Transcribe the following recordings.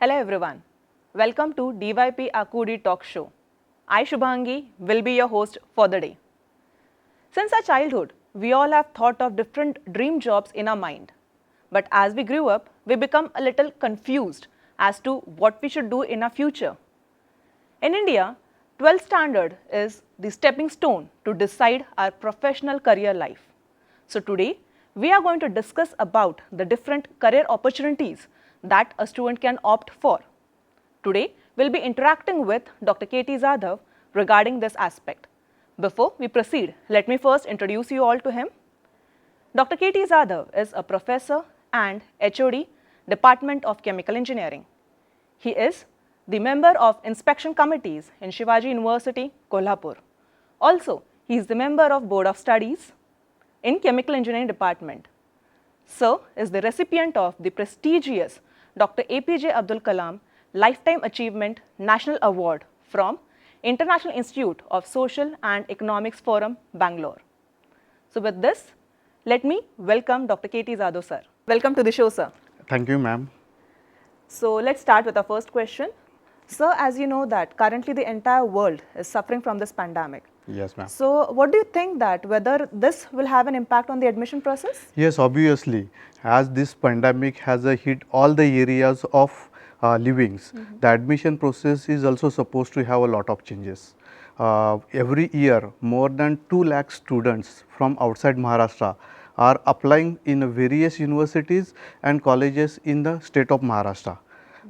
Hello everyone. Welcome to DYP Akudi Talk Show. I Shubhangi will be your host for the day. Since our childhood, we all have thought of different dream jobs in our mind. But as we grew up, we become a little confused as to what we should do in our future. In India, 12th standard is the stepping stone to decide our professional career life. So today, we are going to discuss about the different career opportunities that a student can opt for. Today, we'll be interacting with Dr. K.T. Zadhav regarding this aspect. Before we proceed, let me first introduce you all to him. Dr. K.T. Zadhav is a professor and HOD, Department of Chemical Engineering. He is the member of inspection committees in Shivaji University, Kolhapur. Also, he is the member of Board of Studies in Chemical Engineering Department. Sir is the recipient of the prestigious Dr. APJ Abdul Kalam Lifetime Achievement National Award from International Institute of Social and Economics Forum, Bangalore. So with this, let me welcome Dr. K.T. Zadhav sir. Welcome to the show, sir. Thank you, ma'am. So let's start with our first question. Sir, as you know that currently the entire world is suffering from this pandemic. Yes, ma'am. So what do you think that whether this will have an impact on the admission process? Yes, obviously, as this pandemic has hit all the areas of livings, the admission process is also supposed to have a lot of changes. Every year, more than 2 lakh students from outside Maharashtra are applying in various universities and colleges in the state of Maharashtra.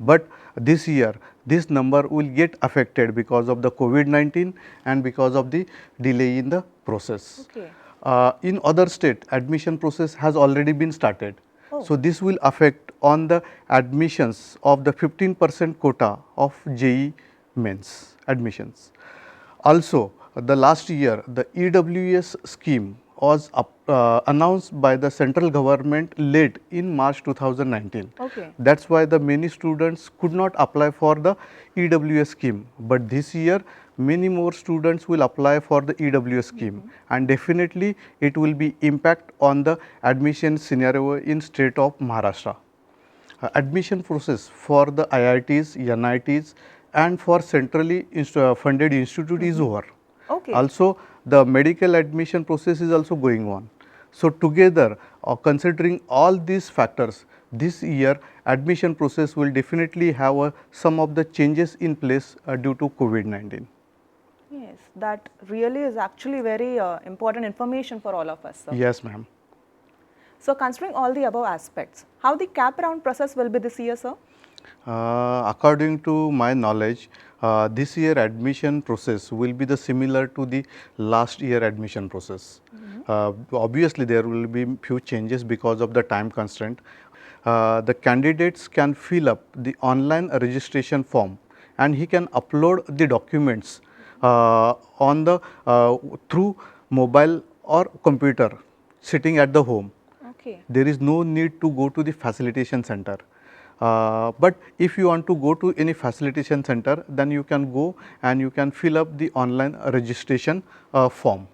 But this year, this number will get affected because of the COVID-19 and because of the delay in the process. Okay. In other state, admission process has already been started. Oh. So this will affect on the admissions of the 15% quota of JEE mains admissions. Also, the last year, the EWS scheme was announced by the central government late in March 2019. Okay. That's why the many students could not apply for the EWS scheme. But this year, many more students will apply for the EWS scheme, and definitely it will be impact on the admission scenario in state of Maharashtra. Admission process for the IITs, NITs and for centrally funded institute is over. Okay. Also, the medical admission process is also going on. So, together considering all these factors, this year admission process will definitely have some of the changes in place due to COVID-19. Yes, that really is actually very important information for all of us, sir. Yes, ma'am. So considering all the above aspects, how the cap round process will be this year, sir? According to my knowledge, this year admission process will be the similar to the last year admission process. Obviously, there will be few changes because of the time constraint. The candidates can fill up the online registration form and he can upload the documents on the through mobile or computer sitting at the home. Okay. There is no need to go to the facilitation center. But if you want to go to any facilitation center, then you can go and you can fill up the online registration form.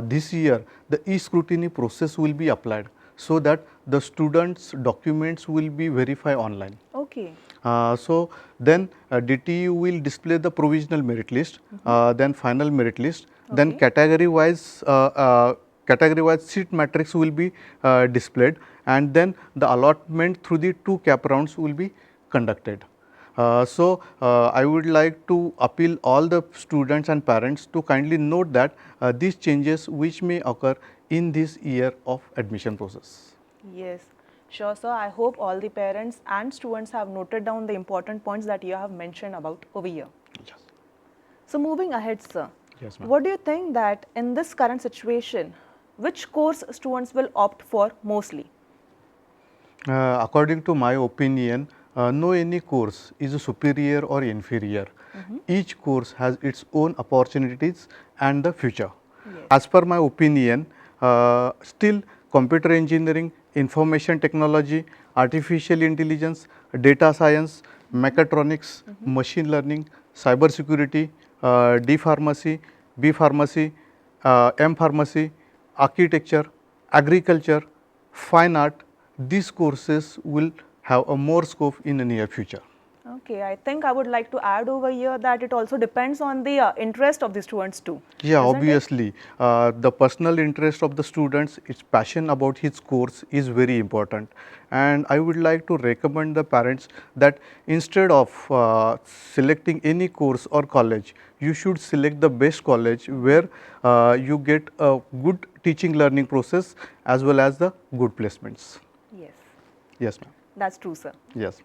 This year, the e-scrutiny process will be applied so that the students' documents will be verified online. Okay. So then DTU will display the provisional merit list, then final merit list, then Okay. category-wise seat matrix will be displayed, and then the allotment through the 2 cap rounds will be conducted. So I would like to appeal all the students and parents to kindly note that these changes which may occur in this year of admission process. Yes. Sure, sir. I hope all the parents and students have noted down the important points that you have mentioned about over here. Yes. So moving ahead, sir. Yes, ma'am. What do you think that in this current situation, which course students will opt for mostly? According to my opinion, no any course is superior or inferior. Each course has its own opportunities and the future. Yes. As per my opinion, still computer engineering, information technology, artificial intelligence, data science, mechatronics, machine learning, cyber security, D pharmacy, B pharmacy, M pharmacy, architecture, agriculture, fine art, these courses will have a more scope in the near future. Okay, I think I would like to add over here that it also depends on the interest of the students too. Yeah, Isn't it? obviously, the personal interest of the students, its passion about his course is very important. And I would like to recommend the parents that instead of selecting any course or college, you should select the best college where you get a good teaching learning process as well as the good placements. Yes, Yes, ma'am. that's true, sir. Yes.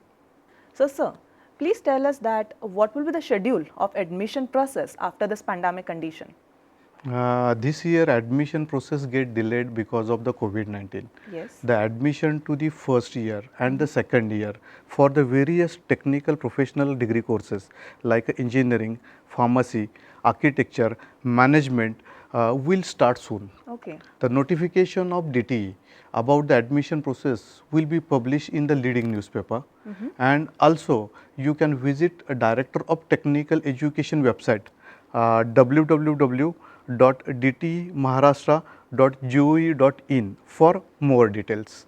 So, sir, please tell us that what will be the schedule of admission process after this pandemic condition? This year admission process get delayed because of the COVID-19. Yes. The admission to the first year and the second year for the various technical professional degree courses like engineering, pharmacy, architecture, management will start soon. Okay. The notification of DTE about the admission process will be published in the leading newspaper, and also you can visit a Director of Technical Education website www.dtmaharashtra.gov.in for more details.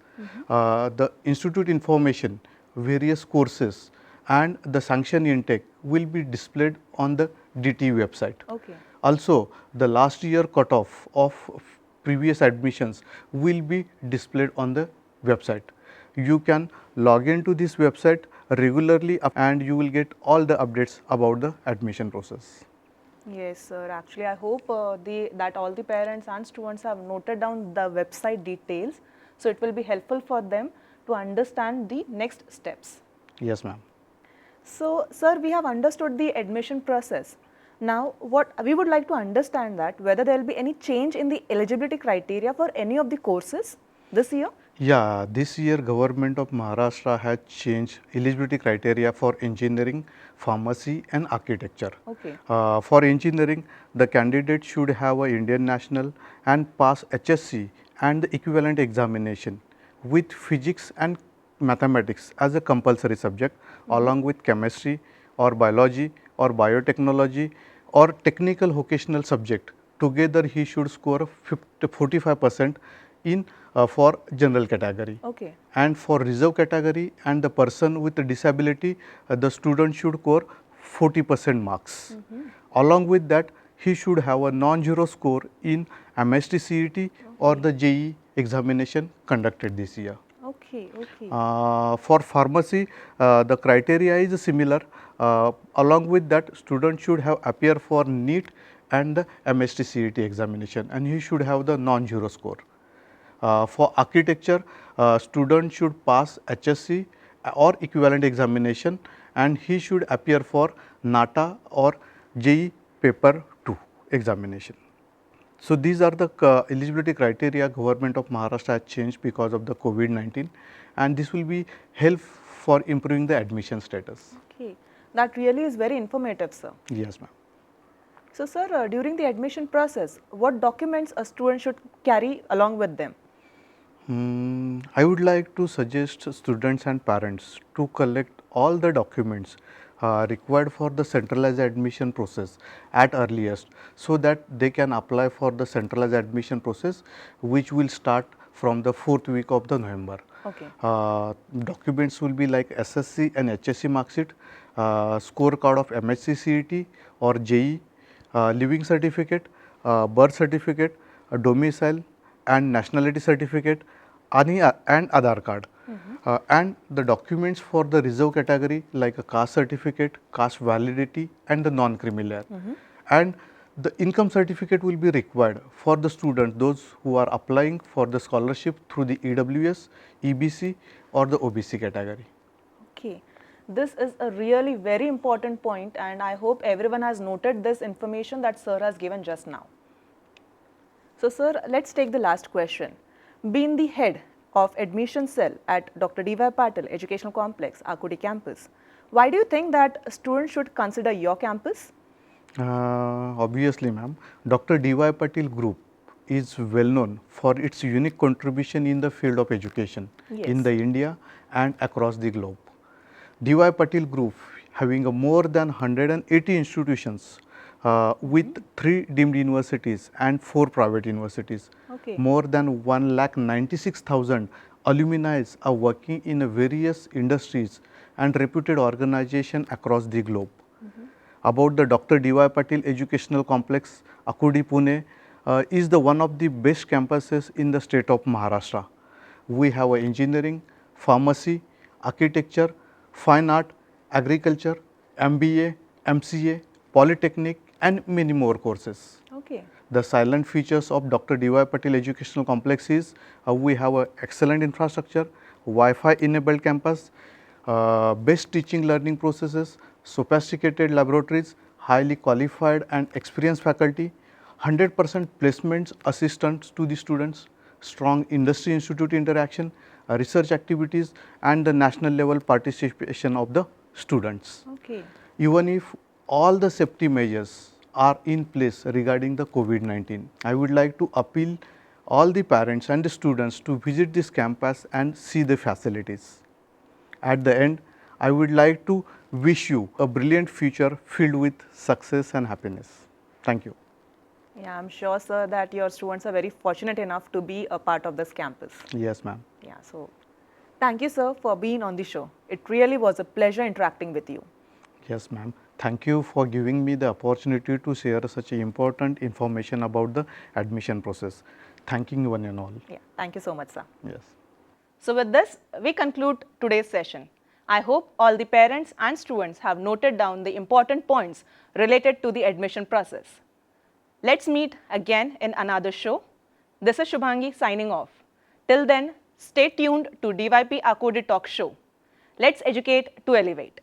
The institute information, various courses and the sanction intake will be displayed on the DTE website. Okay. Also, the last year cutoff of previous admissions will be displayed on the website. You can log into this website regularly and you will get all the updates about the admission process. Yes, sir. Actually, I hope that all the parents and students have noted down the website details, so it will be helpful for them to understand the next steps. Yes, ma'am. So, sir, we have understood the admission process. Now, what we would like to understand that whether there will be any change in the eligibility criteria for any of the courses this year. Yeah, this year Government of Maharashtra has changed eligibility criteria for engineering, pharmacy and architecture. Okay. For engineering, the candidate should have a Indian national and pass HSC and the equivalent examination with physics and mathematics as a compulsory subject along with chemistry or biology or biotechnology or technical vocational subject. Together he should score 45% in for general category. Okay. And for reserve category and the person with the disability, the student should score 40% marks. Along with that, he should have a non-zero score in MST CET or the JEE examination conducted this year. Okay. Okay. For pharmacy, the criteria is similar. Along with that, student should have appear for NEET and the MST CET examination, and he should have the non-zero score. For architecture, student should pass HSC or equivalent examination, and he should appear for NATA or JEE paper 2 examination. So, these are the eligibility criteria Government of Maharashtra has changed because of the COVID-19, and this will be help for improving the admission status. Okay. That really is very informative, sir. Yes, ma'am. So, sir, during the admission process, what documents a student should carry along with them? I would like to suggest students and parents to collect all the documents required for the centralized admission process at earliest, so that they can apply for the centralized admission process, which will start from the 4th week of the November. Okay. Documents will be like SSC and HSC marksheet, scorecard of MHC CET or JEE, living certificate, birth certificate, a domicile and nationality certificate, and Aadhaar card. And the documents for the reserve category like a caste certificate, caste validity and the non-criminal. And the income certificate will be required for the students, those who are applying for the scholarship through the EWS, EBC or the OBC category. Okay. This is a really very important point, and I hope everyone has noted this information that sir has given just now. So, sir, let's take the last question. Being the head of admission cell at Dr. D.Y. Patil Educational Complex, Akudi campus, why do you think that students should consider your campus? Obviously, ma'am, Dr. D.Y. Patil Group is well known for its unique contribution in the field of education in the India and across the globe. D.Y. Patil Group having a more than 180 institutions with 3 deemed universities and 4 private universities. Okay. More than 1,96,000 alumni are working in various industries and reputed organization across the globe. About the Dr. D.Y. Patil Educational Complex, Akudi, Pune, is the one of the best campuses in the state of Maharashtra. We have a engineering, pharmacy, architecture, fine art, agriculture, MBA, MCA, polytechnic and many more courses. Okay. The silent features of Dr. D.Y. Patil Educational Complex is we have a excellent infrastructure, Wi-Fi enabled campus, best teaching learning processes, sophisticated laboratories, highly qualified and experienced faculty, 100% placements assistants to the students, strong industry institute interaction, research activities and the national level participation of the students. Okay. Even if all the safety measures are in place regarding the COVID-19, I would like to appeal all the parents and the students to visit this campus and see the facilities. At the end, I would like to wish you a brilliant future filled with success and happiness. Thank you. Yeah, I'm sure, sir, that your students are very fortunate enough to be a part of this campus. Yes, ma'am. Yeah, so thank you, sir, for being on the show. It really was a pleasure interacting with you. Yes, ma'am. Thank you for giving me the opportunity to share such important information about the admission process. Thanking one and all. Yeah, thank you so much, sir. Yes. So with this, we conclude today's session. I hope all the parents and students have noted down the important points related to the admission process. Let's meet again in another show. This is Shubhangi signing off. Till then, stay tuned to DYP Akudi Talk Show. Let's educate to elevate.